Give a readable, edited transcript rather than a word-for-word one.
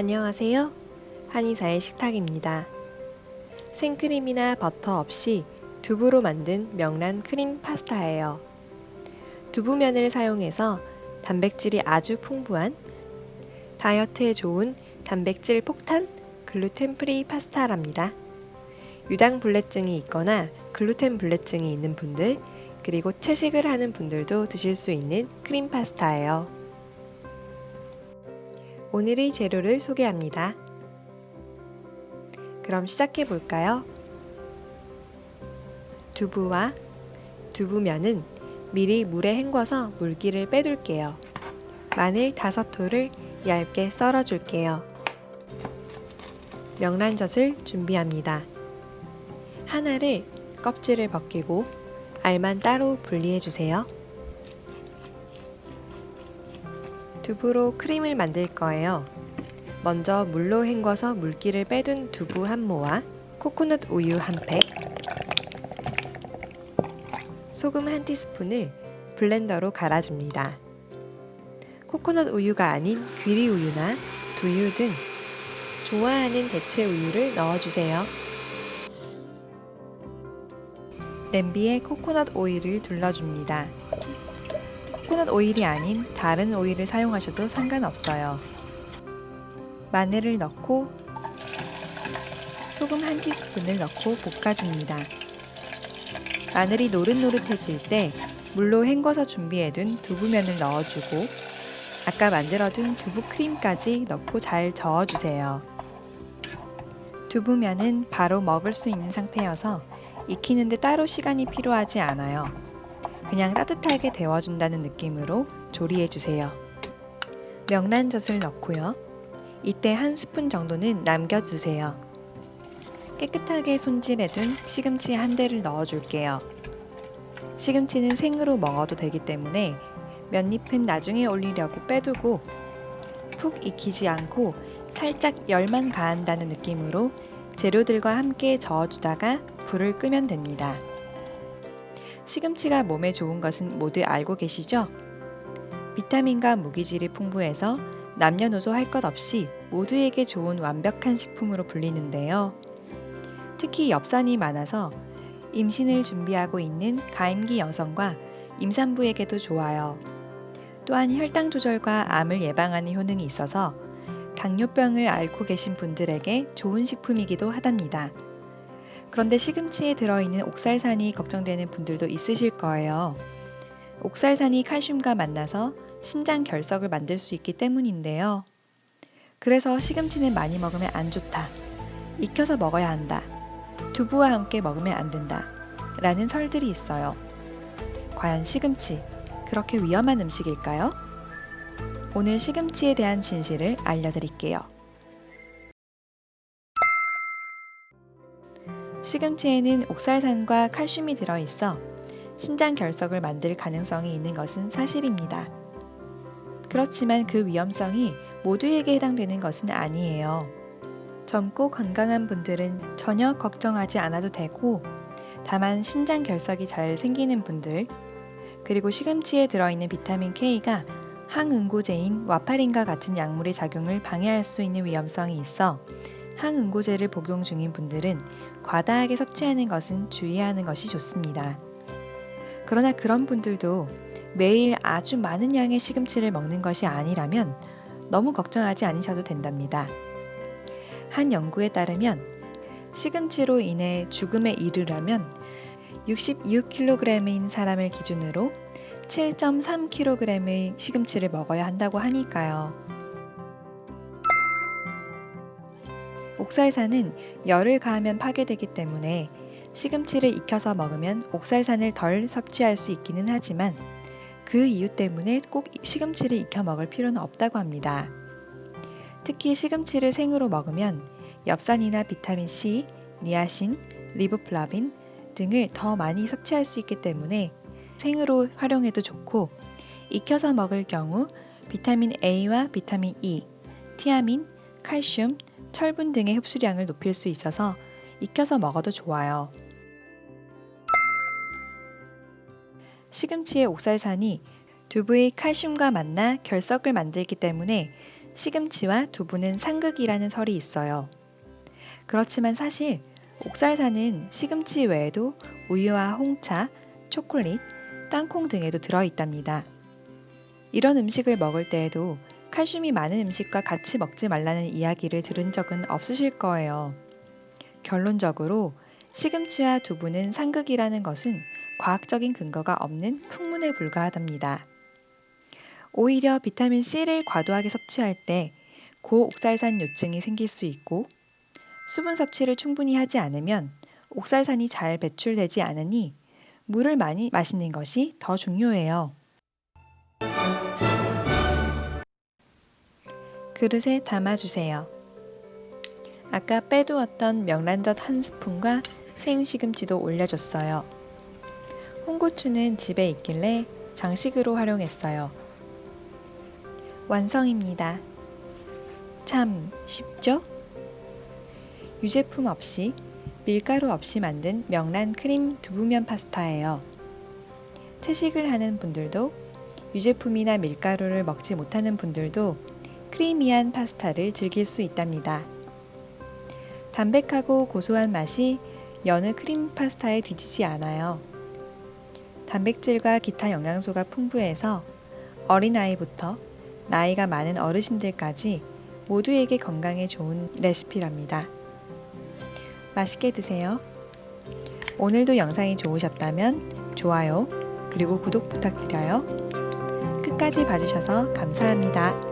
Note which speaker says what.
Speaker 1: 안녕하세요. 한의사의 식탁입니다. 생크림이나 버터 없이 두부로 만든 명란 크림 파스타예요. 두부면을 사용해서 단백질이 아주 풍부한 다이어트에 좋은 단백질 폭탄 글루텐 프리 파스타랍니다. 유당 불내증이 있거나 글루텐 불내증이 있는 분들, 그리고 채식을 하는 분들도 드실 수 있는 크림 파스타예요. 오늘의 재료를 소개합니다. 그럼 시작해 볼까요? 두부와 두부면은 미리 물에 헹궈서 물기를 빼둘게요. 마늘 5톨을 얇게 썰어 줄게요. 명란젓을 준비합니다. 하나를 껍질을 벗기고 알만 따로 분리해 주세요. 두부로 크림을 만들 거예요. 먼저 물로 헹궈서 물기를 빼둔 두부 한 모와 코코넛 우유 한 팩, 소금 한 티스푼을 블렌더로 갈아줍니다. 코코넛 우유가 아닌 귀리 우유나 두유 등 좋아하는 대체 우유를 넣어주세요. 냄비에 코코넛 오일을 둘러줍니다. 코코넛 오일이 아닌 다른 오일을 사용하셔도 상관없어요. 마늘을 넣고 소금 한 티스푼을 넣고 볶아줍니다. 마늘이 노릇노릇해질 때 물로 헹궈서 준비해둔 두부면을 넣어주고 아까 만들어둔 두부 크림까지 넣고 잘 저어주세요. 두부면은 바로 먹을 수 있는 상태여서 익히는데 따로 시간이 필요하지 않아요. 그냥 따뜻하게 데워준다는 느낌으로 조리해주세요. 명란젓을 넣고요. 이때 한 스푼 정도는 남겨두세요. 깨끗하게 손질해둔 시금치 한 대를 넣어줄게요. 시금치는 생으로 먹어도 되기 때문에 면잎은 나중에 올리려고 빼두고 푹 익히지 않고 살짝 열만 가한다는 느낌으로 재료들과 함께 저어주다가 불을 끄면 됩니다. 시금치가 몸에 좋은 것은 모두 알고 계시죠? 비타민과 무기질이 풍부해서 남녀노소 할 것 없이 모두에게 좋은 완벽한 식품으로 불리는데요. 특히 엽산이 많아서 임신을 준비하고 있는 가임기 여성과 임산부에게도 좋아요. 또한 혈당 조절과 암을 예방하는 효능이 있어서 당뇨병을 앓고 계신 분들에게 좋은 식품이기도 하답니다. 그런데 시금치에 들어있는 옥살산이 걱정되는 분들도 있으실 거예요. 옥살산이 칼슘과 만나서 신장 결석을 만들 수 있기 때문인데요. 그래서 시금치는 많이 먹으면 안 좋다. 익혀서 먹어야 한다. 두부와 함께 먹으면 안 된다. 라는 설들이 있어요. 과연 시금치, 그렇게 위험한 음식일까요? 오늘 시금치에 대한 진실을 알려드릴게요. 시금치에는 옥살산과 칼슘이 들어있어 신장 결석을 만들 가능성이 있는 것은 사실입니다. 그렇지만 그 위험성이 모두에게 해당되는 것은 아니에요. 젊고 건강한 분들은 전혀 걱정하지 않아도 되고, 다만 신장 결석이 잘 생기는 분들, 그리고 시금치에 들어있는 비타민 K가 항응고제인 와파린과 같은 약물의 작용을 방해할 수 있는 위험성이 있어 항응고제를 복용 중인 분들은 과다하게 섭취하는 것은 주의하는 것이 좋습니다. 그러나 그런 분들도 매일 아주 많은 양의 시금치를 먹는 것이 아니라면 너무 걱정하지 않으셔도 된답니다. 한 연구에 따르면 시금치로 인해 죽음에 이르려면 66kg인 사람을 기준으로 7.3kg의 시금치를 먹어야 한다고 하니까요. 옥살산은 열을 가하면 파괴되기 때문에 시금치를 익혀서 먹으면 옥살산을 덜 섭취할 수 있기는 하지만 그 이유 때문에 꼭 시금치를 익혀 먹을 필요는 없다고 합니다. 특히 시금치를 생으로 먹으면 엽산이나 비타민 C, 니아신, 리보플라빈 등을 더 많이 섭취할 수 있기 때문에 생으로 활용해도 좋고, 익혀서 먹을 경우 비타민 A와 비타민 E, 티아민, 칼슘, 철분 등의 흡수량을 높일 수 있어서 익혀서 먹어도 좋아요. 시금치의 옥살산이 두부의 칼슘과 만나 결석을 만들기 때문에 시금치와 두부는 상극이라는 설이 있어요. 그렇지만 사실 옥살산은 시금치 외에도 우유와 홍차, 초콜릿, 땅콩 등에도 들어있답니다. 이런 음식을 먹을 때에도 칼슘이 많은 음식과 같이 먹지 말라는 이야기를 들은 적은 없으실 거예요. 결론적으로 시금치와 두부는 상극이라는 것은 과학적인 근거가 없는 풍문에 불과하답니다. 오히려 비타민 C를 과도하게 섭취할 때 고옥살산 요증이 생길 수 있고 수분 섭취를 충분히 하지 않으면 옥살산이 잘 배출되지 않으니 물을 많이 마시는 것이 더 중요해요. 그릇에 담아주세요. 아까 빼두었던 명란젓 한 스푼과 생시금치도 올려줬어요. 홍고추는 집에 있길래 장식으로 활용했어요. 완성입니다. 참 쉽죠? 유제품 없이 밀가루 없이 만든 명란 크림 두부면 파스타예요. 채식을 하는 분들도 유제품이나 밀가루를 먹지 못하는 분들도 크리미한 파스타를 즐길 수 있답니다. 담백하고 고소한 맛이 여느 크림 파스타에 뒤지지 않아요. 단백질과 기타 영양소가 풍부해서 어린아이부터 나이가 많은 어르신들까지 모두에게 건강에 좋은 레시피랍니다. 맛있게 드세요. 오늘도 영상이 좋으셨다면 좋아요, 그리고 구독 부탁드려요. 끝까지 봐주셔서 감사합니다.